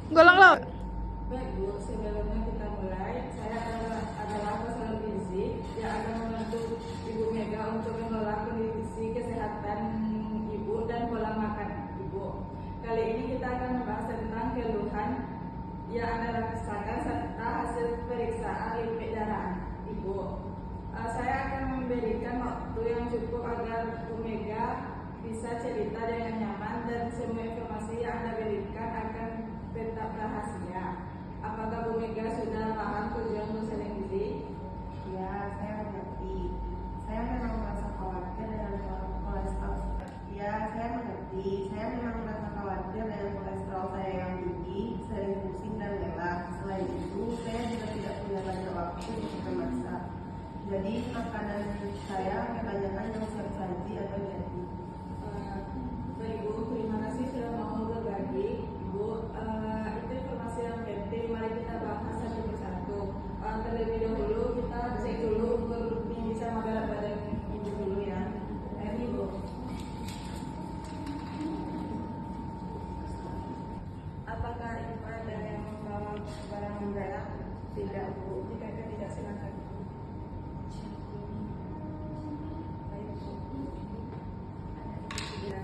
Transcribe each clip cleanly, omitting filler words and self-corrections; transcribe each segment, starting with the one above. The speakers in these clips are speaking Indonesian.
Golong lo. Baik Bu, sebelumnya kita mulai. Saya adalah konselor gizi yang akan membantu Ibu Mega untuk mengelola kondisi kesehatan Ibu dan pola makan Ibu. Kali ini kita akan membahas tentang keluhan yang Anda rasakan serta hasil periksaan lipid darah Ibu. Saya akan memberikan waktu yang cukup agar Bu Mega bisa cerita dengan nyaman dan semua informasi yang Anda berikan akan tetap rahasia. Apakah Bu Mega sudah paham tujuan konseling gizi? Ya, saya mengerti. Saya memang merasa khawatir dengan kolesterol. Ya, saya mengerti. Saya memang merasa khawatir dengan kolesterol saya yang tinggi, sering pusing dan lelah. Selain itu, saya juga tidak punya banyak waktu untuk memasak. Jadi, makanan saya kebanyakan yang siap saji atau jadi. Baik Bu, terima kasih sudah mau berbagi. Bu, itu informasi yang penting. Mari kita bahas satu persatu. Terlebih dahulu kita cek dulu untuk bisa berat badan Ibu dulu ya. Ini Bu. Apakah Ibu ada yang membawa barang berat? Tidak Bu, jika tidak silakan. Baik Bu. Ya.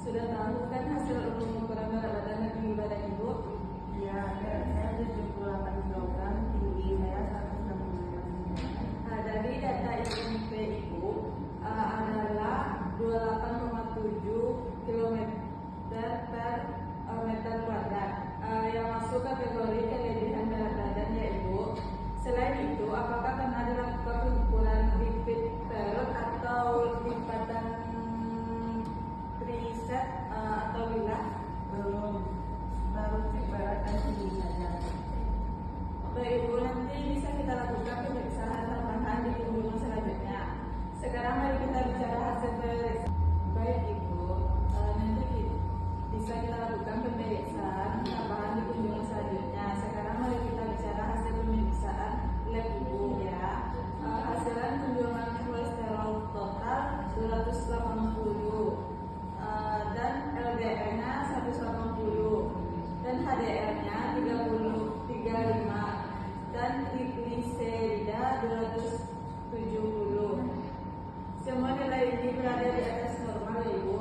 Sudah tahu kan hasil ukuran berat badan dan tinggi badan Ibu? Ya, saya 78 kg, tinggi saya 165. Dari data IMP Ibu adalah 28,7 km per meter kuadrat yang masuk kategori kelebihan berat badan ya Ibu. Selain itu, apakah pernah dilakukan ukuran lipid perut atau lipatan triset atau bilah? Belum, baru cek berat dan tinggi saja. Baik Ibu, nanti bisa kita lakukan pemeriksaan tambahan di kunjungan selanjutnya. Sekarang mari kita bicara hasil pemeriksaan. Baik Ibu, nanti bisa kita lakukan pemeriksaan tambahan di kunjungan selanjutnya. Sekarang mari kita bicara hasil pemeriksaan lab Ibu ya. Hasilnya kunjungan kolesterol total 280 dan LDL-nya 180 dan HDL-nya 35 dan trigliserida 270. Semua nilai ini berada di atas normal ya Ibu.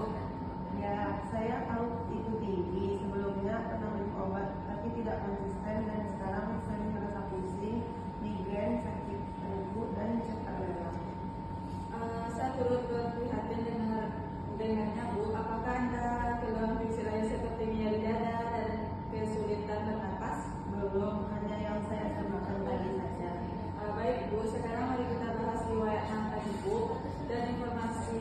Ya, saya tahu itu tinggi. Sebelumnya pernah minum obat, tapi tidak konsisten dan sekarang sering merasa pusing, migrain, sakit perut dan cepat lelah. Saya turut berprihatin dengannya Bu. Apakah Anda keluhan fisik lain seperti nyeri dada dan kesulitan bernapas? Belum, hanya yang saya sebutkan tadi saja. Baik Bu, sekarang mari kita bahas riwayat makan Ibu dan informasi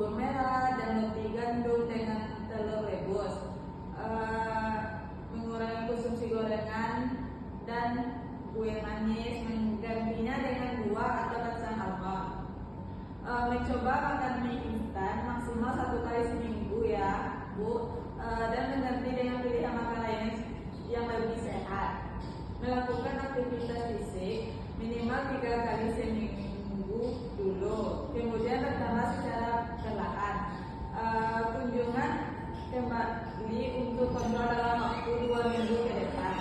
bawang merah dan roti gandum dengan telur rebus, mengurangi konsumsi gorengan dan kue manis, menggantinya dengan buah atau kacang almond. Mencoba makan mie instan maksimal 1 kali seminggu ya Bu, dan mengganti dengan pilihan makanan yang lebih sehat. Melakukan aktivitas fisik minimal 3 kali seminggu dulu, kemudian bertambah secara perlahan. Kunjungan kembali untuk kontrol dalam waktu 2 minggu ke depan.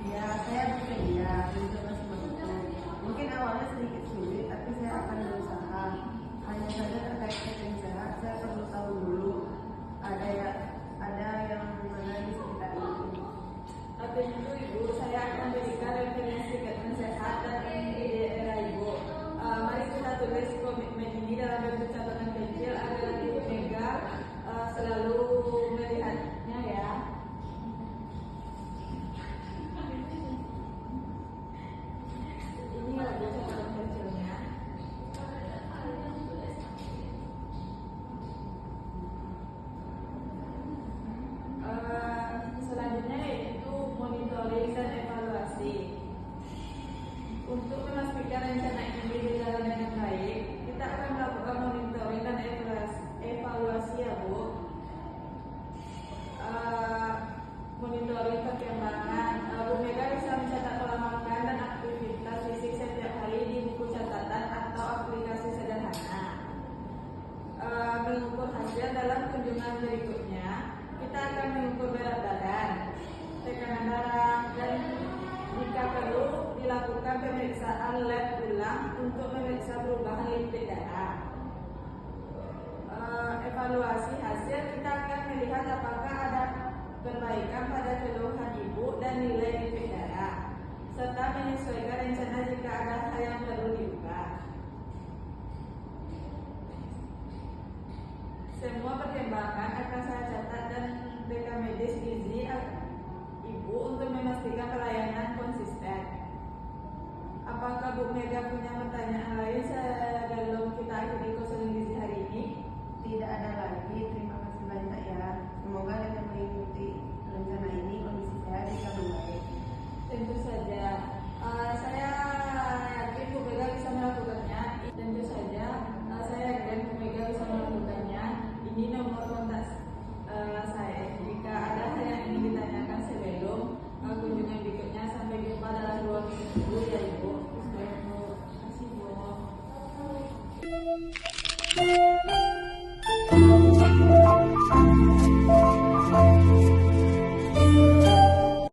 Ya, saya bersedia mencoba seperti itu. Mungkin awalnya sedikit sulit, tapi saya akan berusaha. Hanya saja terkait teknik sehat, saya perlu tahu dulu ada yang mana di sekitar ini. Tentu Ibu, saya akan berikan referensi kesehatan di daerah Ibu. Mari kita tulis komitmen ini dalam bentuk catatan kecil agar Ibu Mega selalu melihatnya ya. Ini ya Bu catatan kecilnya. Selanjutnya yaitu monitoring dan evaluasi. Untuk memastikan rencana ini berjalan dengan baik, kita akan melakukan monitoring dan evaluasi ya Bu. Monitoring perkembangan, Bu Mega bisa mencatat pola makan dan aktivitas fisik setiap hari di buku catatan atau aplikasi sederhana. Mengukur hasil dalam kunjungan berikutnya, kita akan mengukur berat badan, tekanan darah, dan jika perlu dilakukan pemeriksaan lab ulang untuk memeriksa perubahan lipid darah. Evaluasi hasil, kita akan melihat apakah ada perbaikan pada keluhan ibu dan nilai lipid darah, serta menyesuaikan rencana jika ada hal yang perlu diubah. Semua perkembangan akan saya catat dan rekam medis gizi ibu untuk memastikan pelayanan konsisten. Apakah Bu Mega punya pertanyaan lain sebelum kita akhiri konseling gizi hari ini? Tidak ada lagi, terima kasih banyak ya. Semoga dengan mengikuti rencana ini kondisi saya bisa membaik. Tentu saja, saya yakin Bu Mega bisa melakukannya. Tentu saja, saya yakin Bu Mega bisa melakukannya. Ini nomor kontak saya. Jika ada hal yang ingin ditanyakan sebelum kunjungan berikutnya, sampai jumpa dalam 2 minggu ya Ibu. Terima kasih Bu.